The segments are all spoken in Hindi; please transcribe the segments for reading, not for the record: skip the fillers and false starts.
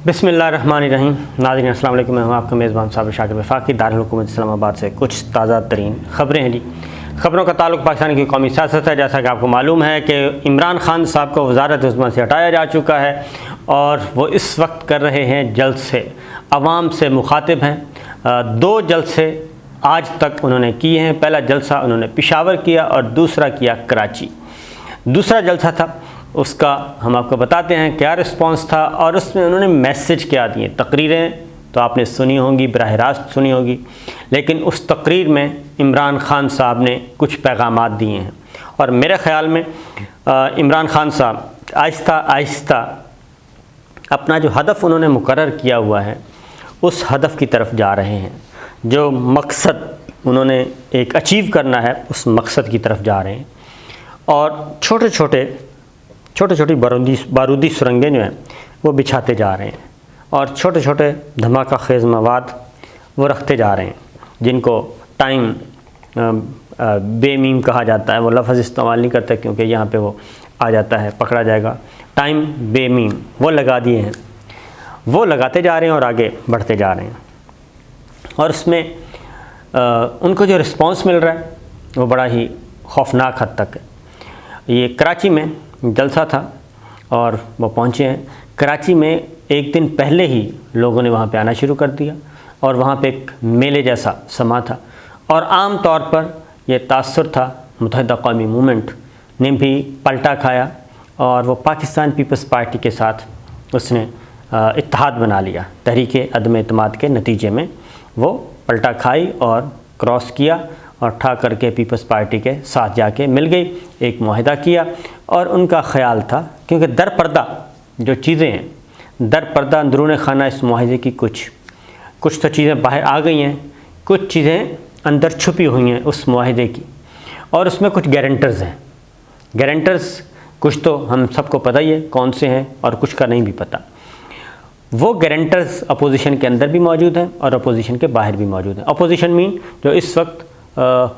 बिस्मिल्लाहिर्रहमानिर्रहीम। नाज़रीन अस्सलाम वालेकुम। मैं हूँ आपका मेज़बान साबिर शाकिर वफाकी दारुल हुकूमत इस्लामाबाद से कुछ ताज़ा तरीन ख़बरें हैं जी। ख़बरों का ताल्लुक़ पाकिस्तान की कौमी सियासत है। जैसा कि आपको मालूम है कि इमरान खान साहब को वज़ारत उज़्मा से हटाया जा चुका है और वो इस वक्त कर रहे हैं जलसे, अवाम से मुखातिब हैं। 2 जलसे आज तक उन्होंने किए हैं। पहला जलसा उन्होंने पेशावर किया और दूसरा किया कराची। दूसरा जलसा था, उसका हम आपको बताते हैं क्या रिस्पांस था और उसमें उन्होंने मैसेज क्या दिए। तकरीरें तो आपने सुनी होंगी, बराह रास्त सुनी होगी, लेकिन उस तकरीर में इमरान खान साहब ने कुछ पैगामात दिए हैं और मेरे ख़्याल में इमरान खान साहब आहिस्ता आहिस्ता अपना जो हदफ उन्होंने मुकर्रर किया हुआ है उस हदफ की तरफ जा रहे हैं। जो मकसद उन्होंने एक अचीव करना है उस मकसद की तरफ जा रहे हैं और छोटे छोटी बारूदी सुरंगें जो हैं वो बिछाते जा रहे हैं और छोटे छोटे धमाका खेज़ मवाद वो रखते जा रहे हैं, जिनको टाइम बेमीम कहा जाता है। वो लफ्ज़ इस्तेमाल नहीं करते क्योंकि यहाँ पे वो आ जाता है, पकड़ा जाएगा। टाइम बेमीम वो लगा दिए हैं, वो लगाते जा रहे हैं और आगे बढ़ते जा रहे हैं और उसमें उनको जो रिस्पांस मिल रहा है वो बड़ा ही खौफनाक हद तक है। ये कराची में जलसा था और वो पहुँचे हैं। कराची में एक दिन पहले ही लोगों ने वहाँ पे आना शुरू कर दिया और वहाँ पे एक मेले जैसा समा था और आम तौर पर ये तासुर था मुत्तहिदा कौमी मूवमेंट ने भी पलटा खाया और वो पाकिस्तान पीपल्स पार्टी के साथ उसने इत्तेहाद बना लिया। तहरीक अदम एतमाद के नतीजे में वो पलटा खाई और क्रॉस किया और ठा करके पीपल्स पार्टी के साथ जाके मिल गई, एक मुआहिदा किया और उनका ख़्याल था क्योंकि दर पर्दा जो चीज़ें हैं, दर पर्दा अंदरून खाना इस मुआहिदे की कुछ तो चीज़ें बाहर आ गई हैं, कुछ चीज़ें अंदर छुपी हुई हैं उस मुआहिदे की और उसमें कुछ गारंटर्स हैं। गारंटर्स कुछ तो हम सबको पता ही है कौन से हैं और कुछ का नहीं भी पता। वो गारंटर्स अपोजिशन के अंदर भी मौजूद हैं और अपोजिशन के बाहर भी मौजूद हैं। अपोजिशन मीन जो इस वक्त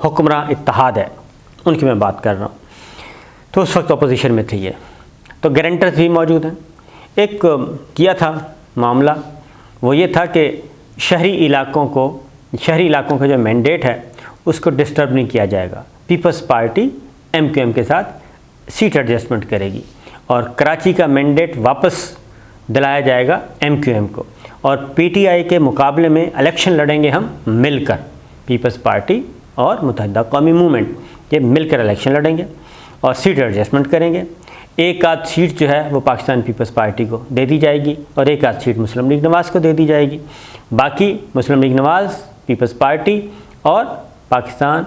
हुक्मरान इत्तेहाद है उनकी मैं बात कर रहा हूँ, तो उस वक्त अपोजिशन में थे ये, तो गारंटर्स भी मौजूद हैं। एक किया था मामला, वो ये था कि शहरी इलाकों का जो मैंडेट है उसको डिस्टर्ब नहीं किया जाएगा। पीपल्स पार्टी MQM के साथ सीट एडजस्टमेंट करेगी और कराची का मैंडेट वापस दिलाया जाएगा MQM को और PTI के मुकाबले में इलेक्शन लड़ेंगे हम मिलकर, पीपल्स पार्टी और मुत्तहिदा कौमी मूवमेंट ये मिलकर इलेक्शन लड़ेंगे और सीट एडजस्टमेंट करेंगे। एक आध सीट जो है वो पाकिस्तान पीपल्स पार्टी को दे दी जाएगी और एक आध सीट मुस्लिम लीग नवाज़ को दे दी जाएगी। बाकी मुस्लिम लीग नवाज़, पीपल्स पार्टी और पाकिस्तान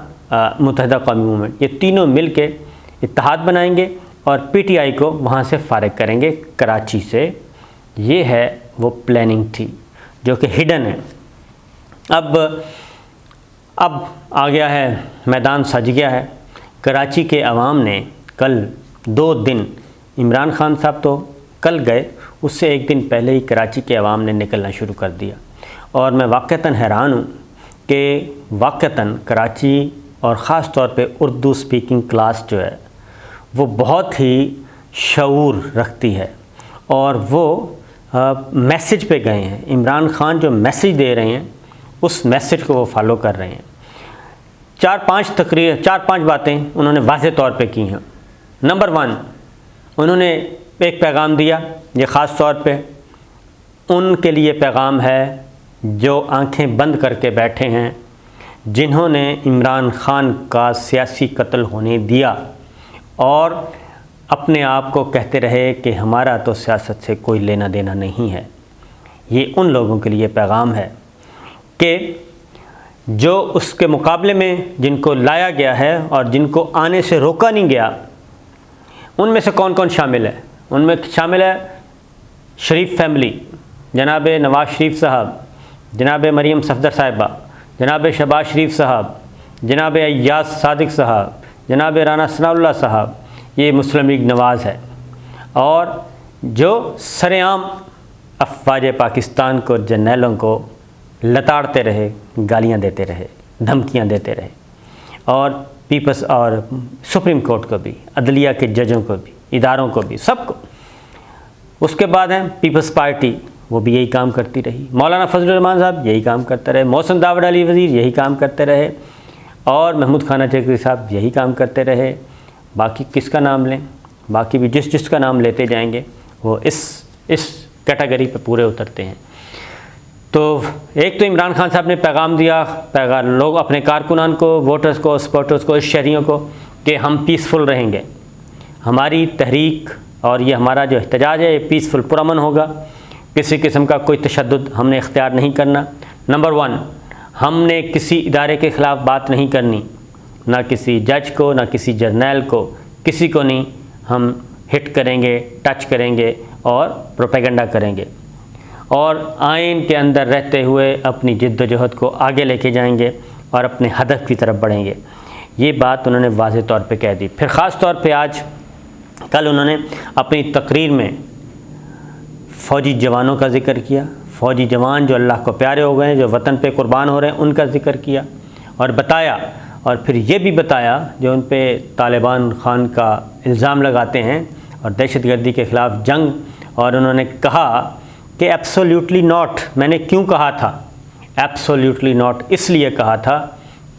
मुत्तहिदा कौमी मूवमेंट ये तीनों मिल के इत्तेहाद बनाएंगे और PTI को वहाँ से फ़ारिग करेंगे कराची से। ये है वो प्लानिंग थी जो कि हिडन है। अब आ गया है, मैदान सज गया है। कराची के अवाम ने कल 2 दिन, इमरान खान साहब तो कल गए, उससे एक दिन पहले ही कराची के अवाम ने निकलना शुरू कर दिया और मैं वाक़तन हैरान हूँ कि वाक़तन कराची और ख़ास तौर पे उर्दू स्पीकिंग क्लास जो है वो बहुत ही शऊर रखती है और वो मैसेज पे गए हैं। इमरान खान जो मैसेज दे रहे हैं उस मैसेज को वो फॉलो कर रहे हैं। 4-5 बातें उन्होंने वाज़े तौर पे की हैं। नंबर 1, उन्होंने एक पैगाम दिया, ये ख़ास तौर पे उनके लिए पैगाम है जो आंखें बंद करके बैठे हैं, जिन्होंने इमरान खान का सियासी कत्ल होने दिया और अपने आप को कहते रहे कि हमारा तो सियासत से कोई लेना देना नहीं है। ये उन लोगों के लिए पैगाम है कि जो उसके मुकाबले में जिनको लाया गया है और जिनको आने से रोका नहीं गया, उनमें से कौन कौन शामिल है। उनमें शामिल है शरीफ फैमिली, जनाब नवाज़ शरीफ साहब, जनाब मरीम सफदर साहिबा, जनाब शहबाज शरीफ साहब, जनाब अय्याज सादिक साहब, जनाब राना सनाउल्लाह साहब, ये मुस्लिम लीग नवाज़ है और जो सरेआम अफवाज पाकिस्तान को, जर्नैलों को लताड़ते रहे, गालियां देते रहे, धमकियां देते रहे और पीपल्स और सुप्रीम कोर्ट को भी, अदलिया के जजों को भी, इदारों को भी, सबको। उसके बाद हैं पीपल्स पार्टी, वो भी यही काम करती रही। मौलाना फजलुर रहमान साहब यही काम करते रहे, मोहसिन दावड़ अली वज़ीर यही काम करते रहे, और महमूद खाना चक्री साहब यही काम करते रहे। बाकी किसका नाम लें, बाकी भी जिसका नाम लेते जाएंगे वो इस कैटेगरी पे पूरे उतरते हैं। तो एक तो इमरान खान साहब ने पैगाम दिया लोग अपने कारकुनान को, वोटर्स को, सपोर्टर्स को, शहरियों को कि हम पीसफुल रहेंगे, हमारी तहरीक और ये हमारा जो एहतजाज है ये पीसफुल पुरअमन होगा, किसी किस्म का कोई तशद्दुद हमने इख्तियार नहीं करना। नंबर 1, हमने किसी इदारे के ख़िलाफ़ बात नहीं करनी, ना किसी जज को, ना किसी जर्नैल को, किसी को नहीं हम हिट करेंगे, टच करेंगे और प्रोपेगेंडा करेंगे, और आइन के अंदर रहते हुए अपनी जिद्दोजहद को आगे लेके जाएंगे और अपने हदफ की तरफ बढ़ेंगे। ये बात उन्होंने वाज़ेह तौर पे कह दी। फिर ख़ास तौर पे कल उन्होंने अपनी तकरीर में फ़ौजी जवानों का ज़िक्र किया, फ़ौजी जवान जो अल्लाह को प्यारे हो गए हैं, जो वतन पे कुर्बान हो रहे हैं, उनका ज़िक्र किया और बताया। और फिर ये भी बताया जो उन पे तालिबान खान का इल्ज़ाम लगाते हैं और दहशतगर्दी के ख़िलाफ़ जंग, और उन्होंने कहा कि एब्सोल्यूटली नॉट। मैंने क्यों कहा था एब्सोल्यूटली नॉट? इसलिए कहा था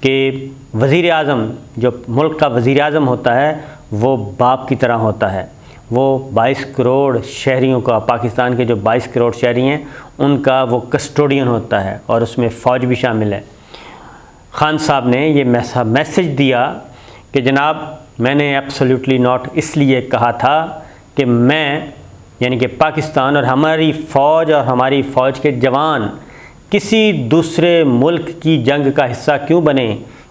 कि वज़ीर आज़म, जो मुल्क का वज़ीर आज़म होता है, वो बाप की तरह होता है। वो 22 करोड़ शहरियों का, पाकिस्तान के जो 22 करोड़ शहरी हैं, उनका वो कस्टोडियन होता है, और उसमें फ़ौज भी शामिल है। खान साहब ने ये मैसेज दिया कि जनाब मैंने एब्सोल्यूटली नॉट इसलिए कहा था कि मैं, यानी कि पाकिस्तान और हमारी फ़ौज और हमारी फ़ौज के जवान किसी दूसरे मुल्क की जंग का हिस्सा क्यों बने,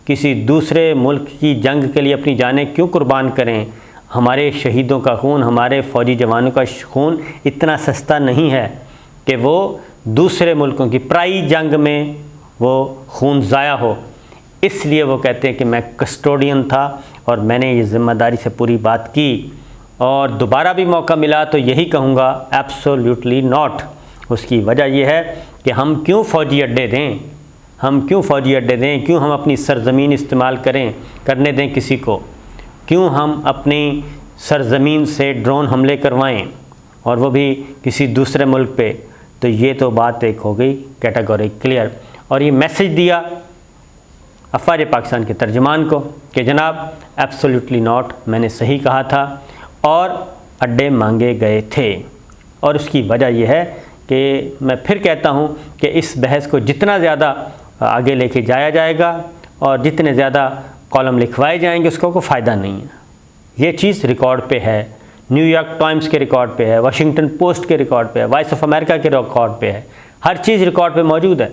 किसी दूसरे मुल्क की जंग के लिए अपनी जानें क्यों कुर्बान करें। हमारे शहीदों का खून, हमारे फ़ौजी जवानों का खून इतना सस्ता नहीं है कि वो दूसरे मुल्कों की पराई जंग में वो खून ज़ाया हो। इसलिए वो कहते हैं कि मैं कस्टोडियन था और मैंने ये ज़िम्मेदारी से पूरी बात की, और दोबारा भी मौका मिला तो यही कहूँगा एब्सोल्यूटली नॉट। उसकी वजह यह है कि हम क्यों फ़ौजी अड्डे दें, क्यों हम अपनी सरज़मीन इस्तेमाल करने दें किसी को, क्यों हम अपनी सरज़मीन से ड्रोन हमले करवाएं, और वो भी किसी दूसरे मुल्क पे। तो ये तो बात एक हो गई कैटेगरी क्लियर। और ये मैसेज दिया अफ़वाज पाकिस्तान के तर्जुमान को कि जनाब एब्सोल्यूटली नॉट, मैंने सही कहा था और अड्डे मांगे गए थे। और उसकी वजह यह है कि मैं फिर कहता हूँ कि इस बहस को जितना ज़्यादा आगे लेके जाया जाएगा और जितने ज़्यादा कॉलम लिखवाए जाएंगे, उसका कोई फ़ायदा नहीं है। ये चीज़ रिकॉर्ड पे है, न्यूयॉर्क टाइम्स के रिकॉर्ड पे है, वाशिंगटन पोस्ट के रिकॉर्ड पे है, वॉइस ऑफ अमेरिका के रिकॉर्ड पे है, हर चीज़ रिकॉर्ड पे मौजूद है।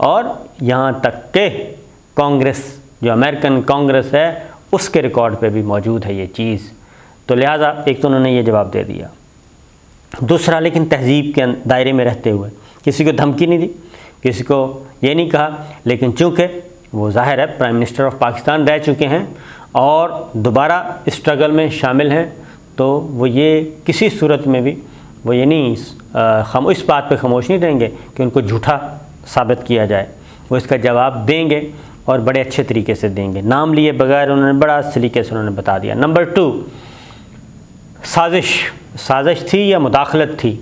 और यहाँ तक के कांग्रेस, जो अमेरिकन कांग्रेस है, उसके रिकॉर्ड पे भी मौजूद है ये चीज़। तो लिहाजा एक तो उन्होंने ये जवाब दे दिया। दूसरा, लेकिन तहज़ीब के दायरे में रहते हुए किसी को धमकी नहीं दी, किसी को ये नहीं कहा, लेकिन चूँकि वो ज़ाहिर है प्राइम मिनिस्टर ऑफ पाकिस्तान रह चुके हैं और दोबारा स्ट्रगल में शामिल हैं, तो वो ये किसी सूरत में भी वो ये नहीं इस बात पे खामोश नहीं रहेंगे कि उनको झूठा साबित किया जाए। वो इसका जवाब देंगे और बड़े अच्छे तरीके से देंगे। नाम लिए बगैर उन्होंने बड़ा सलीके से उन्होंने बता दिया। नंबर 2, साजिश थी या मुदाखलत थी?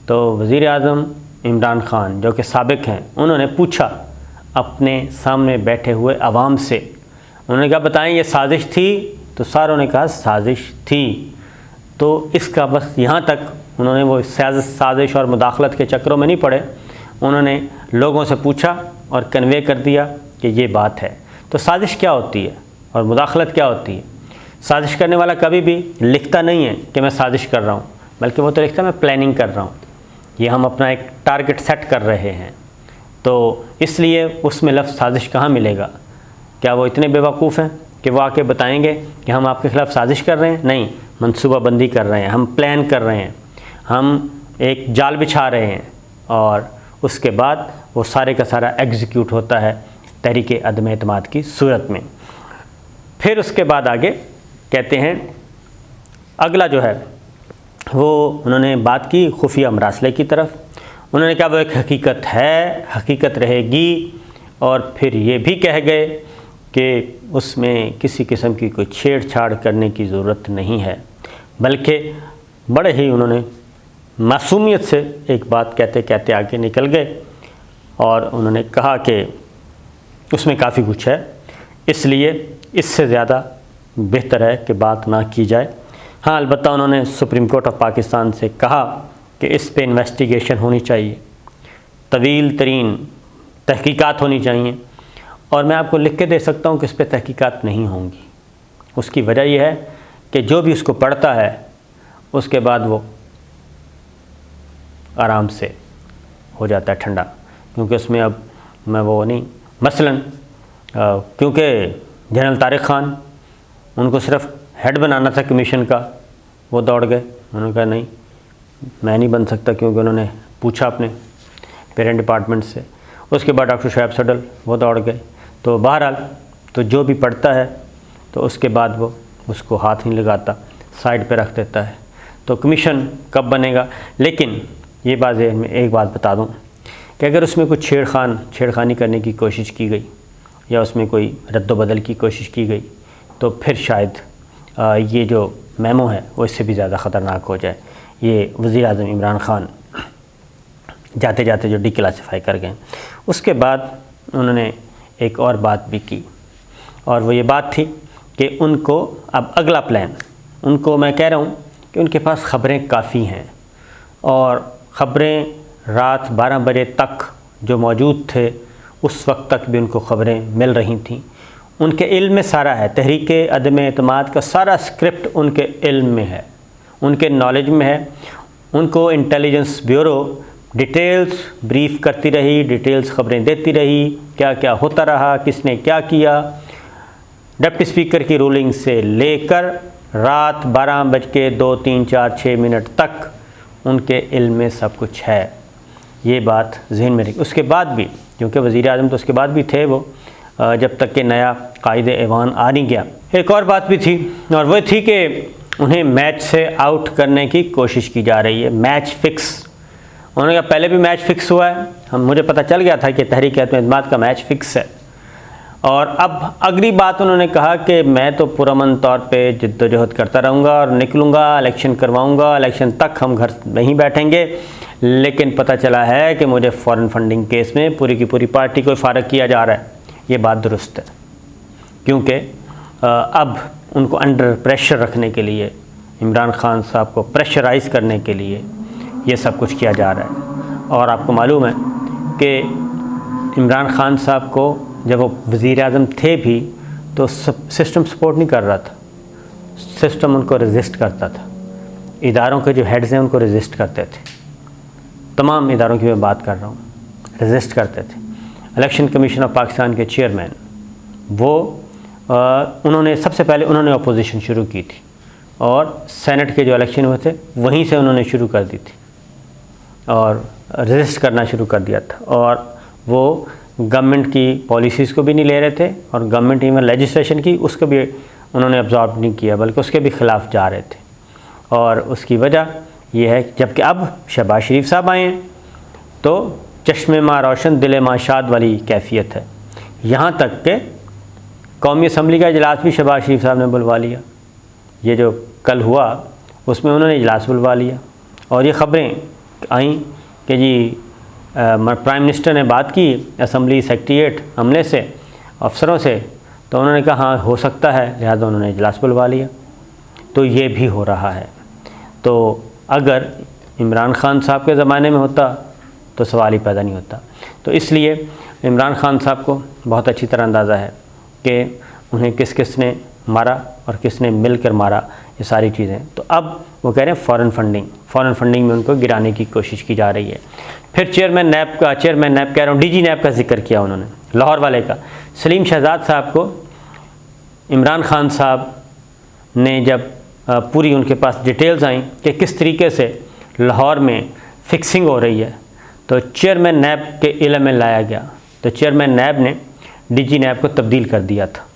तो वज़ीर आज़म इमरान खान जो कि साबिक हैं, उन्होंने पूछा अपने सामने बैठे हुए अवाम से, उन्होंने कहा बताएं ये साजिश थी? तो सारों ने कहा साजिश थी। तो इसका बस यहाँ तक उन्होंने वो साजिश और मुदाखलत के चक्रों में नहीं पड़े, उन्होंने लोगों से पूछा और कन्वे कर दिया कि ये बात है। तो साजिश क्या होती है और मुदाखलत क्या होती है? साजिश करने वाला कभी भी लिखता नहीं है कि मैं साजिश कर रहा हूँ, बल्कि वो तो लिखता है मैं प्लानिंग कर रहा हूँ, ये हम अपना एक टारगेट सेट कर रहे हैं। तो इसलिए उसमें लफ्ज़ साजिश कहाँ मिलेगा? क्या वो इतने बेवकूफ़ हैं कि वो आके बताएंगे कि हम आपके ख़िलाफ़ साजिश कर रहे हैं? नहीं, मनसूबाबंदी कर रहे हैं, हम प्लान कर रहे हैं, हम एक जाल बिछा रहे हैं, और उसके बाद वो सारे का सारा एग्जीक्यूट होता है तहरीक अदम एतमाद की सूरत में। फिर उसके बाद आगे कहते हैं, अगला जो है वो उन्होंने बात की खुफिया मरासले की तरफ। उन्होंने कहा वो एक हकीकत है, हकीकत रहेगी, और फिर ये भी कह गए कि उसमें किसी किस्म की कोई छेड़छाड़ करने की ज़रूरत नहीं है, बल्कि बड़े ही उन्होंने मासूमियत से एक बात कहते कहते आगे निकल गए और उन्होंने कहा कि उसमें काफ़ी कुछ है, इसलिए इससे ज़्यादा बेहतर है कि बात ना की जाए। हाँ, अलबत्ता उन्होंने सुप्रीम कोर्ट ऑफ पाकिस्तान से कहा कि इस पे इन्वेस्टिगेशन होनी चाहिए, तवील तरीन तहकीकात होनी चाहिए, और मैं आपको लिख के दे सकता हूँ कि इस पे तहकीकात नहीं होंगी। उसकी वजह यह है कि जो भी उसको पढ़ता है उसके बाद वो आराम से हो जाता है ठंडा, क्योंकि उसमें अब मैं वो नहीं, मसलन क्योंकि जनरल तारिक ख़ान, उनको सिर्फ हेड बनाना था कमीशन का, वो दौड़ गए। उन्होंने कहा नहीं, मैं नहीं बन सकता, क्योंकि उन्होंने पूछा अपने पेरेंट डिपार्टमेंट से। उसके बाद डॉक्टर शुएब सडल, वो दौड़ गए। तो बहरहाल, तो जो भी पढ़ता है तो उसके बाद वो उसको हाथ नहीं लगाता, साइड पे रख देता है। तो कमीशन कब बनेगा? लेकिन ये बात में एक बात बता दूं कि अगर उसमें कुछ छेड़खानी करने की कोशिश की गई या उसमें कोई रद्द-बदल की कोशिश की गई तो फिर शायद ये जो मेमो है वो इससे भी ज़्यादा ख़तरनाक हो जाए। ये वज़ीर-ए-आज़म इमरान ख़ान जाते जाते जो डिक्लासिफाई कर गए। उसके बाद उन्होंने एक और बात भी की, और वो ये बात थी कि उनको अब अगला प्लान, उनको मैं कह रहा हूँ कि उनके पास ख़बरें काफ़ी हैं, और ख़बरें रात 12 बजे तक जो मौजूद थे उस वक्त तक भी उनको ख़बरें मिल रही थीं। उनके इल्म में सारा है, तहरीक अदम एतमाद का सारा स्क्रिप्ट उनके इल्म में है, उनके नॉलेज में है। उनको इंटेलिजेंस ब्यूरो डिटेल्स ब्रीफ़ करती रही, डिटेल्स ख़बरें देती रही, क्या क्या होता रहा, किसने क्या किया। डिप्टी स्पीकर की रूलिंग से लेकर रात 12:02, 3, 4, 6 मिनट तक उनके इल्म में सब कुछ है। ये बात जहन में रखी। उसके बाद भी, क्योंकि वज़ीर आज़म तो उसके बाद भी थे वो, जब तक कि नया कायदे ऐवान आ नहीं गया। एक और बात भी थी, और वह थी कि उन्हें मैच से आउट करने की कोशिश की जा रही है, मैच फ़िक्स। उन्होंने कहा पहले भी मैच फ़िक्स हुआ है, मुझे पता चल गया था कि तहरीक एतमाद का मैच फ़िक्स है। और अब अगली बात उन्होंने कहा कि मैं तो पुरअमन तौर पे जिद्दोजहद करता रहूँगा और निकलूँगा, इलेक्शन करवाऊँगा, इलेक्शन तक हम घर नहीं बैठेंगे। लेकिन पता चला है कि मुझे फ़ॉरेन फंडिंग केस में पूरी की पूरी पार्टी को फ़ारग किया जा रहा है। ये बात दुरुस्त है, क्योंकि अब उनको अंडर प्रेशर रखने के लिए, इमरान ख़ान साहब को प्रेशराइज़ करने के लिए ये सब कुछ किया जा रहा है। और आपको मालूम है कि इमरान ख़ान साहब को जब वो वज़ीर आज़म थे भी तो सिस्टम सपोर्ट नहीं कर रहा था, सिस्टम उनको रेजिस्ट करता था। इदारों के जो हेड्स हैं उनको रेजिस्ट करते थे, तमाम इदारों की मैं बात कर रहा हूँ, रेजिस्ट करते थे। इलेक्शन कमीशन ऑफ पाकिस्तान के चेयरमैन, वो उन्होंने सबसे पहले उन्होंने अपोजिशन शुरू की थी, और सेनेट के जो इलेक्शन हुए थे वहीं से उन्होंने शुरू कर दी थी और रेजिस्ट करना शुरू कर दिया था। और वो गवर्नमेंट की पॉलिसीज़ को भी नहीं ले रहे थे, और गवर्नमेंट इवन लेजिस्लेशन की उसको भी उन्होंने अब्जॉर्ब नहीं किया, बल्कि उसके भी ख़िलाफ़ जा रहे थे। और उसकी वजह यह है कि जबकि अब शहबाज शरीफ साहब आए हैं तो चश्मे माँ रोशन दिल माँ शाद वाली कैफियत है। यहाँ तक कि कौमी असम्बली का इजलास भी शहबाज शरीफ साहब ने बुलवा लिया। ये जो कल हुआ उसमें उन्होंने इजलास बुलवा लिया, और ये ख़बरें आईं कि जी प्राइम मिनिस्टर ने बात की असम्बली सेक्रेटेरिएट हमले से, अफसरों से, तो उन्होंने कहा हाँ हो सकता है, लिहाजा उन्होंने इजलास बुलवा लिया। तो ये भी हो रहा है। तो अगर इमरान ख़ान साहब के ज़माने में होता तो सवाल ही पैदा नहीं होता। तो इसलिए इमरान ख़ान साहब को बहुत अच्छी तरह अंदाज़ा है कि उन्हें किस किस ने मारा और किसने मिलकर मारा, ये सारी चीज़ें। तो अब वो कह रहे हैं फ़ॉरेन फंडिंग में उनको गिराने की कोशिश की जा रही है। फिर चेयरमैन नैब कह रहा हूँ, डीजी नैब का जिक्र किया उन्होंने, लाहौर वाले का, सलीम शहजाद साहब को इमरान ख़ान साहब ने जब पूरी उनके पास डिटेल्स आई कि किस तरीके से लाहौर में फ़िक्सिंग हो रही है, तो चेयरमैन नैब के इल्म में लाया गया। तो चेयरमैन नैब ने डीजी नैब को तब्दील कर दिया था।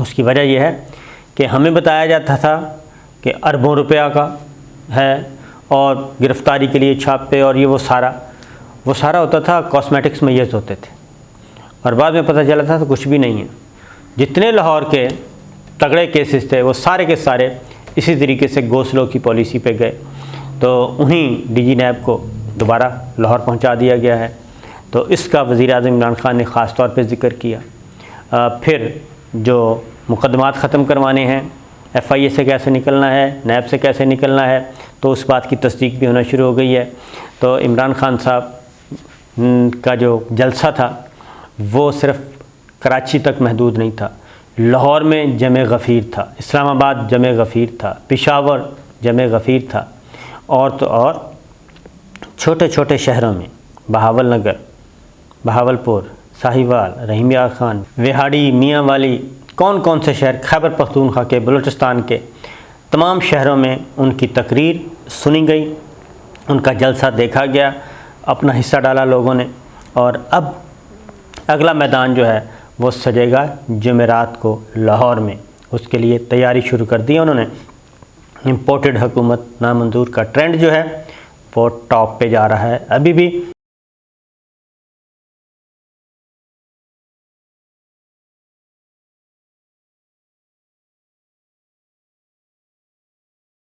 उसकी वजह यह है कि हमें बताया जाता था कि अरबों रुपया का है, और गिरफ़्तारी के लिए छापे और ये वो सारा होता था, कॉस्मेटिक्स मैयस होते थे। और बाद में पता चला था तो कुछ भी नहीं है। जितने लाहौर के तगड़े केसेस थे वो सारे के सारे इसी तरीके से गो स्लो की पॉलिसी पे गए। तो उन्हीं डीजी नैब को दोबारा लाहौर पहुंचा दिया गया है। तो इसका वज़ीर-ए-आज़म इमरान खान ने ख़ास तौर पे ज़िक्र किया। फिर जो मुकदमात ख़त्म करवाने हैं, FIA से कैसे निकलना है, नैब से कैसे निकलना है, तो उस बात की तस्दीक भी होना शुरू हो गई है। तो इमरान खान साहब का जो जलसा था वो सिर्फ़ कराची तक महदूद नहीं था, लाहौर में जमे गफ़ीर था, इस्लामाबाद जमे गफ़ीर था, पेशावर जमे गफ़ीर था, और तो और छोटे छोटे शहरों में बहावल नगर, बहावलपुर, साहिवाल, रहीमिया खान, विहाड़ी, मियाँ वाली, कौन कौन से शहर, खैबर पख्तूनख्वा के, बलूचिस्तान के तमाम शहरों में उनकी तकरीर सुनी गई, उनका जलसा देखा गया, अपना हिस्सा डाला लोगों ने। और अब अगला मैदान जो है वो सजेगा जुमेरात को लाहौर में, उसके लिए तैयारी शुरू कर दी उन्होंने। इम्पोर्टेड हुकूमत नामंजूर का ट्रेंड जो है वो टॉप पे जा रहा है अभी भी।